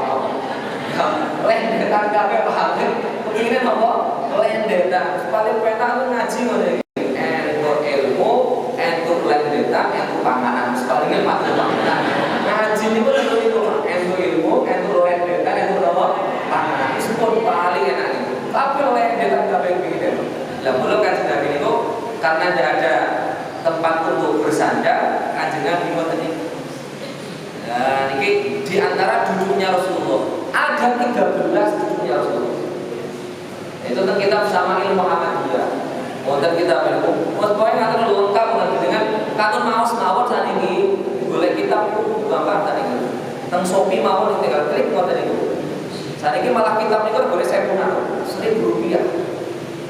Lendetan kabeh paham. Kepingine apa? Lendetan. Paling penak lu ngaji ngono iki. Entuk ilmu, entuk lendetan, entuk panganan. Palinge mati panganan. Ngaji niku niku entuk ilmu, entuk lendetan, entuk apa? Panganan. Itu pun paling enak itu. Tapi lendetan kabeh kepingine. Lah mulo kan sedang niku karena tidak ada tempat untuk bersandar, Kanjeng Nabi ngoten iki. Nah, ini di antara duduknya Rasulullah. Ada 13 duduknya Rasulullah. Itu tentang kitab Syama'il Muhammadiyah. Wonten kitab ilmu. Mas pokoke ngaten lengkap dengan kangen maos mawon saniki golek kitab gampang saniki. Teng Shopee mawon tinggal klik ngoten niku. Saniki malah kitab niku boleh saya punya Rp1.000.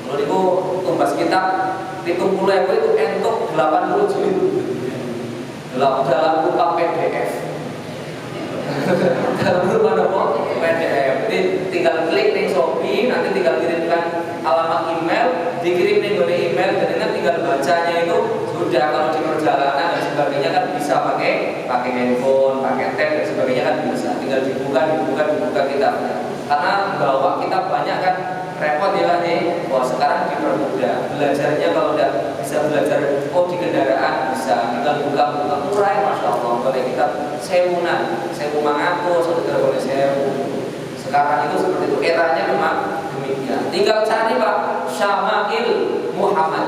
Kalau niku tumbas kitab 70.000 itu entuk 80 jilid. Dalam berupa PDF. Dalam berupa apa? PDF. Jadi tinggal klik di Shopee, nanti tinggal kirimkan alamat email, dikirim nih email, dan tinggal bacanya itu sudah. Kalau di perjalanan dan sebagainya kan bisa pakai handphone, pakai tab dan sebagainya kan bisa. Tinggal dibuka kitabnya. Karena bawa kitab banyak kan repot ya nih. Wah sekarang dipermudah belajarnya. Kalau udah bisa belajar di kendaraan bisa tinggal buka murah ya, masya Allah. Boleh kitab 1.000 mangatus atau boleh 1.000. Sekarang itu seperti itu, eranya memang demikian. Tinggal cari Pak Syama'il Muhammad.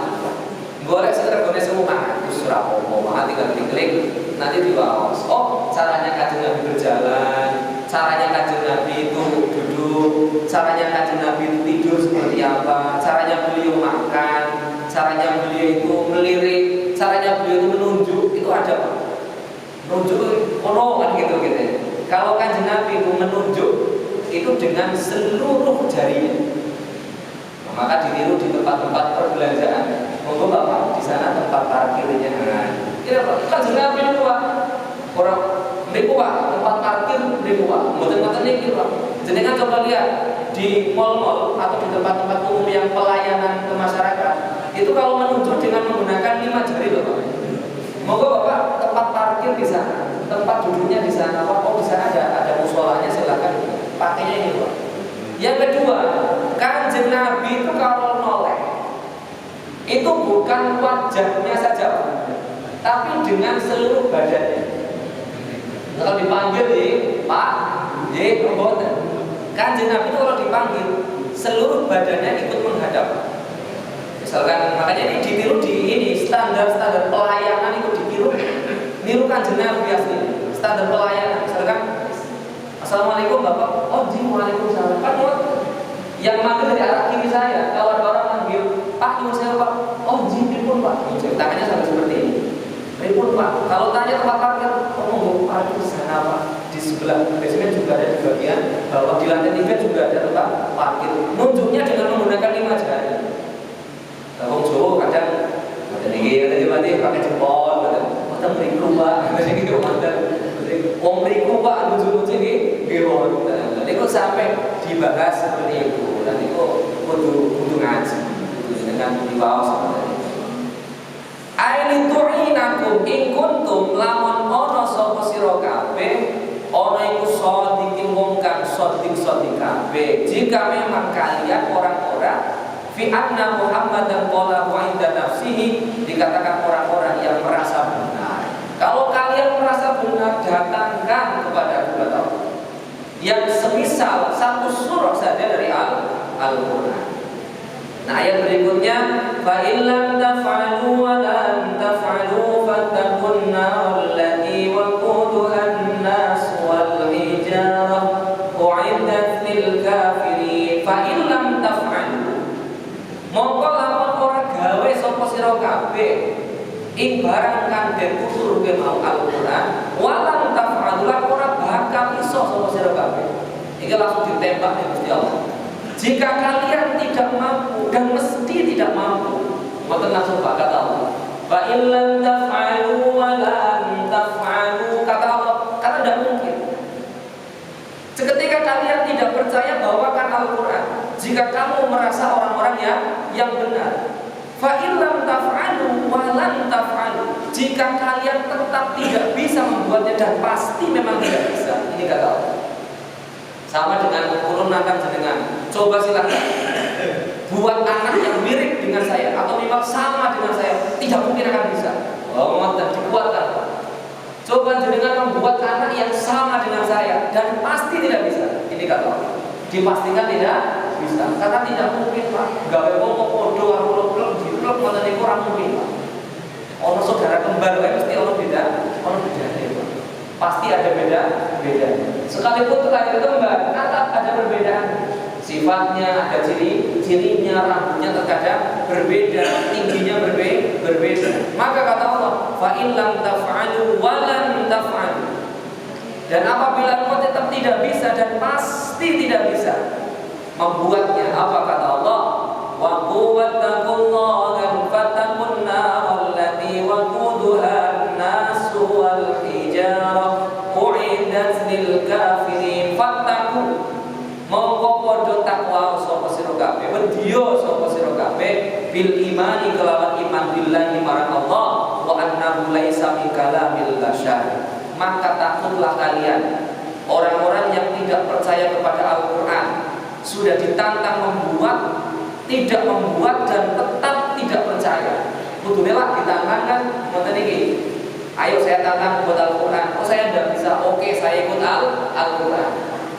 Boleh sekedar boleh 1.000 surah apa tinggal diklik nanti dibawa. Oh caranya Kanjeng Nabi berjalan, caranya Kanjeng Nabi itu duduk, caranya Kanjeng Nabi itu tidur seperti apa, caranya beliau makan, caranya beliau itu melirik, caranya beliau itu menunjuk, itu ada Pak. Menunjuk kan gitu. Kalau Kanjeng Nabi itu menunjuk itu dengan seluruh jarinya. Maka ditiru di tempat-tempat perbelanjaan. Monggo Bapak di sana tempat parkirnya. Kira Pak, Kanjeng Nabi itu Pak. Orang mriku Pak, tempat parkir mriku Pak. Mboten-mboten niki Pak. Jenengan coba lihat di mal-mal atau di tempat-tempat umum yang pelayanan ke masyarakat, itu kalau menunjuk dengan menggunakan 5 jari loh Pak. Monggo Bapak tempat parkir di sana, tempat duduknya di sana Pak. Oh di sana ada musholanya, silakan pakainya ini Pak. Yang kedua, Kanjeng Nabi itu kalau noleh itu bukan wajahnya saja, tapi dengan seluruh badannya. Kalau dipanggil Pak, mboten. Kanjeng Nabi itu kalau dipanggil seluruh badannya ikut menghadap. Misalkan makanya ini ditiru di standar pelayanan itu ditiru. Niru Kanjeng Nabi asli. Standar pelayanan. Misalkan Assalamualaikum Bapak. Oh, Waalaikumsalam. Kan yang manggil dari arah kiri saya. Kalau ada orang manggil Pak, nyuwun sewu Pak. Oh, pripun Pak. Tangannya sampai seperti ini. Pripun Pak. Kalau tanya tempat parkir, oh mau parkir di sana Pak. Di sebelah basement juga ada di bagian bawah, di lantai 3 juga ada tempat parkir. Nunjuknya dengan menggunakan 5 jari. Wong Jawa kadang ada mati pakai jempol, ada mriku Pak. Jadi gitu mantan. Wong mriku Pak nunjuk-nunjuk nggih wonten. Niku sampai dibahas seperti itu. Dan itu kudu ngaji. Dengan diwaos seperti itu. Aini tu'inakum in kuntum lamun ana sapa sira kabeh ana iku shadiqin wong kang shadiq kabeh. Jika memang kalian orang-orang fi anna Muhammadan qala wa inda nafsihi, dikatakan orang-orang yang merasa benar. Kalau kalian merasa benar, datangkan kepada Allah yang semisal satu surah saja dari Al-Quran. Nah ayat berikutnya, fa illam taf'alu wa lan taf'alu fattaqun nar allati waquduha an-nas wal hijarah u'iddat lil kafirin. Fa illam taf'alu, mongko lamun ora gawe sapa sira kabeh ing barang kang den tuturke mau Al-Qur'an, wa lan taf'alu ora bakal iso sapa sira kabeh. Iki langsung ditembak ning Gusti Allah. Jika kalian tidak mampu dan mesti tidak mampu, maka langsung kata Allah. Fa illam taf'alu wa lan taf'alu, kata Allah, karena tidak mungkin. Seketika kalian tidak percaya bahwa kan Al-Quran, jika kamu merasa orang-orang yang benar. Fa illam taf'alu wa lan taf'alu, jika kalian tetap tidak bisa membuatnya dan pasti memang tidak bisa. Ini kata Allah. Sama dengan urunan jenengan. Coba silakan buat anak yang mirip dengan saya atau memang sama dengan saya, tidak mungkin akan bisa. Oh, dan dikuatkan. Coba jenengan membuat anak yang sama dengan saya dan pasti tidak bisa. Ini kata Allah. Dipastikan tidak bisa. Karena tidak mungkin Pak. Gawe wong podo karo blok diblok ngoten niku ora mungkin Pak. Ono saudara kembar wae mesti ono beda, pasti ada bedanya. Sekalipun lahir kembar, tetap ada perbedaan. Sifatnya, ada ciri-cirinya, rambutnya terkadang berbeda, tingginya berbeda. Maka kata Allah, fa in lam taf'alu wa lan taf'alu. Dan apabila engkau tetap tidak bisa dan pasti tidak bisa membuatnya, apa kata Allah? Wa quwwatallahi fattaqun nar allati waquduha an-nas wal hijarah u'iddat lil kafirin. Fattaqu mongko padha takwa sapa sira kabeh, wedya sapa sira kabeh bil imani kelawan iman billahi marang Allah wa annahu laisa min kalamil bashar. Maka takutlah kalian orang-orang yang tidak percaya kepada Al-Quran, sudah ditantang membuat, tidak membuat dan tetap tidak percaya. Betulah ditantang kan, ngoten iki. Ayo saya tantang buat Al-Quran. Oh saya tidak bisa, oke saya ikut Al-Quran.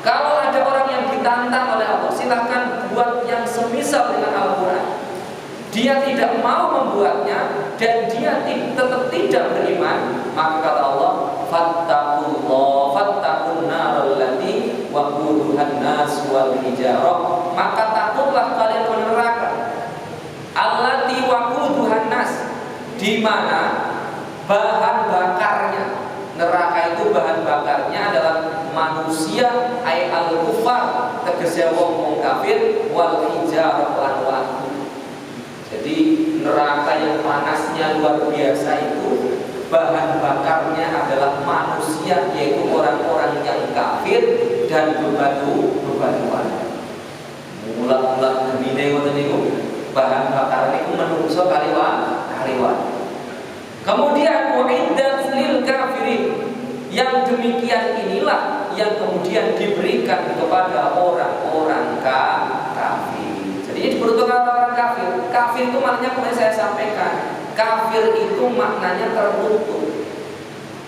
Kalau ada orang yang ditantang oleh Allah, silahkan buat yang semisal dengan Al-Quran. Dia tidak mau membuatnya dan dia tetap tidak beriman, maka kata Allah, fattaqullah fattaqun naral lati waquduhan nas wal hijarah. Maka takutlah kalian ke neraka allati waquduhan nas, di mana bahan bakarnya neraka itu, bahan bakarnya adalah manusia, ay al-kufar, tegese wong kafir, wal hijarah lan watu. Jadi neraka yang panasnya luar biasa itu bahan bakarnya adalah manusia, yaitu orang-orang yang kafir dan bebatuan. Mula-mula gemine ngoten niku bahan bakar niku menungso kaliwan. Kemudian uiddat lil kafirin, yang demikian inilah yang kemudian diberikan kepada orang-orang kafir. Ini diperuntukkan orang kafir. Kafir itu maknanya kemarin saya sampaikan. Kafir itu maknanya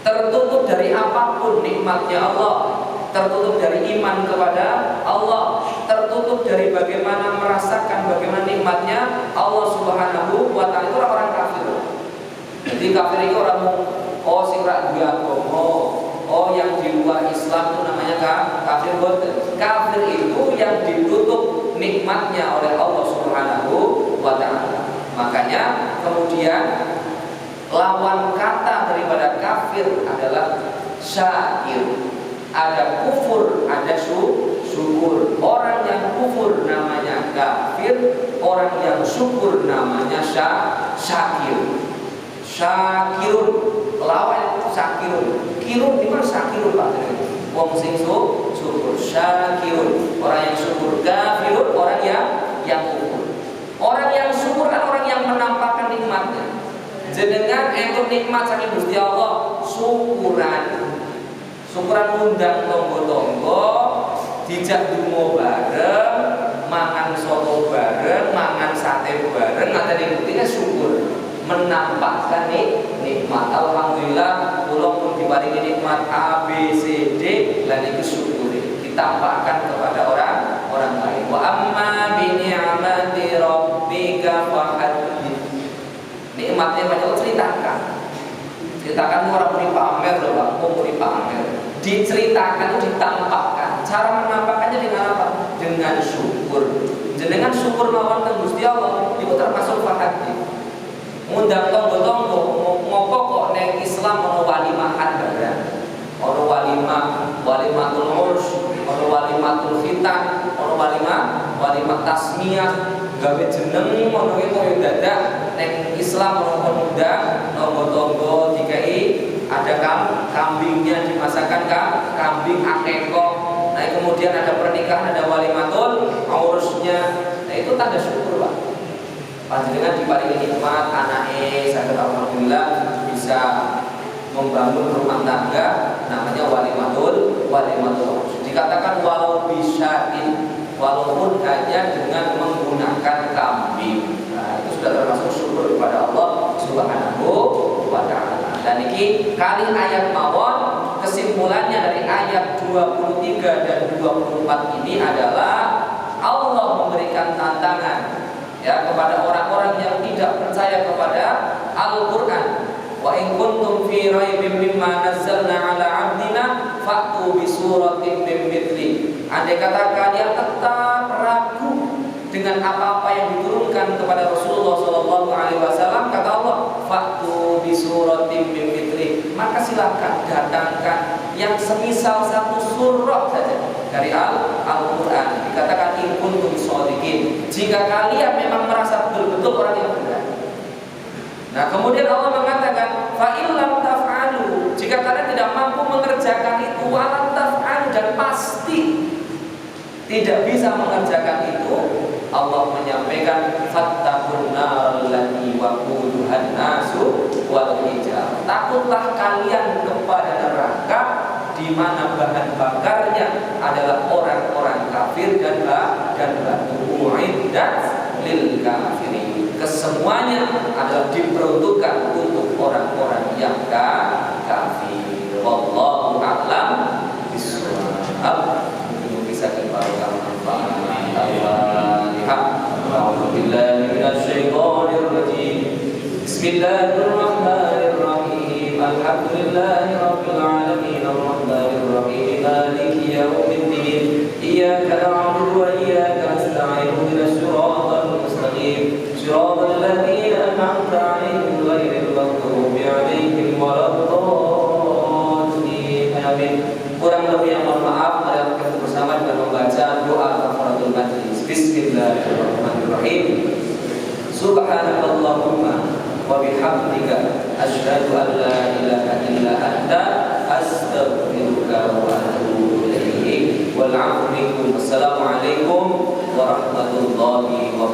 tertutup dari apapun nikmatnya Allah, tertutup dari iman kepada Allah, tertutup dari bagaimana merasakan bagaimana nikmatnya Allah Subhanahu wa Ta'ala. Itu orang kafir. Jadi kafir itu orang sing ra duwe agama, yang di luar Islam itu namanya kafir. Kafir itu yang ditutup nikmatnya oleh Allah Subhanahu wa Ta'ala. Makanya kemudian lawan kata daripada kafir adalah syakir. Ada kufur, ada syukur. Orang yang kufur namanya kafir, orang yang syukur namanya syakir. Syakirun lawan syakirun. Kirun di mana syakirun Pak? Wong sing syukur, syakirun, orang yang syukur. Kafirun, orang yang kufur. Orang yang syukur kan orang yang menampakkan nikmatnya. Jenengan entuk nikmat saking Gusti Allah, syukuran ngundang tonggo-tonggo, dijak donga bareng, mangan soto bareng, mangan sate bareng, ngaten iki syukur. Menampakkan nikmat. Alhamdulillah kula pun diparingi nikmat A B C D, lan iku syukur ditampakkan kepada orang lain. Wa amma bi ni'mati rabbika fahaddits. Nikmatnya banyak ceritakan orang muni pamer loh Pak, muni pamer. Diceritakan, ditampakkan. Cara menampakkannya dengan apa? Dengan syukur. Jenengan syukur mawon teng Gusti Allah, itu termasuk fahaddits. Ngundang tonggo-tonggo ngopo kok neng Islam ono walimahan barang. Ono walimatul urs, ono walimatul khitan, ono walimah tasmiyah, gawe jeneng ono iku yo dadak neng Islam ono ngundang tonggo-tonggo dikai ada kambingnya dimasakkan kambing akekok. Nah kemudian ada pernikahan, ada walimatul urusnya. Nah itu tanda syukur Pak. Panjenengan diparingi nikmat anake saged alhamdulillah bisa membangun rumah tangga, namanya walimatul. Dikatakan walau bisya'in, walaupun hanya dengan menggunakan kambing. Nah, itu sudah termasuk syukur kepada Allah Subhanahu wa Ta'ala. Dan ini kali ayat mawon, kesimpulannya dari ayat 23 dan 24 ini adalah Allah memberikan tantangan kepada orang-orang yang tidak percaya kepada Al-Quran. Wa in kuntum fi raibin mimma nazzalna ala 'abdina fa'tu bi suratin min mithli. Andai kata kalian tetap ragu dengan apa-apa yang diturunkan kepada Rasulullah sallallahu alaihi wasallam, kata Allah, fa'tu bi suratin min mithli, maka silakan datangkan yang semisal satu surah saja dari Al-Qur'an. Dikatakan in kuntum shodiqin, jika kalian memang merasa betul-betul orang yang benar. Nah, kemudian Allah mengatakan fa in lam taf'alu, jika kalian tidak mampu mengerjakan itu, wa lam taf'alu, dan pasti tidak bisa mengerjakan itu, Allah menyampaikan fattaqun nar allati waquduhan nasu wal hijarah, takutlah kalian kepada neraka di mana bahan bakarnya adalah orang-orang kafir dan batu. Uiddat lil kafirin, kesemuanya adalah diperuntukkan untuk orang-orang yang kafir. Wallahu a'lam bishawab. Bisa kita A'udzu billahi minasyaitonir rajim. Bismillahirrahmanirrahim. Alhamdulillahirabbil alamin arrahmanir rahim maliki yaumiddin. Iyyaka na'budu wa iyyaka nasta'in. Ihdinas siratal mustaqim. Siratal ladzina an'amta 'alaihim ghairil maghdubi 'alaihim waladdallin. Amin. Kurang lebih yang mohon maaf, mari kita bersama dengan membaca doa kafaratul majlis. Bismillahirrahmanirrahim. Subhanakallahumma wa bihamdika asyhadu an la ilaha illa anta astaghfiruka wa atubu ilaik. Wal 'afwu minkum. Assalamualaikum warahmatullahi wabarakatuh.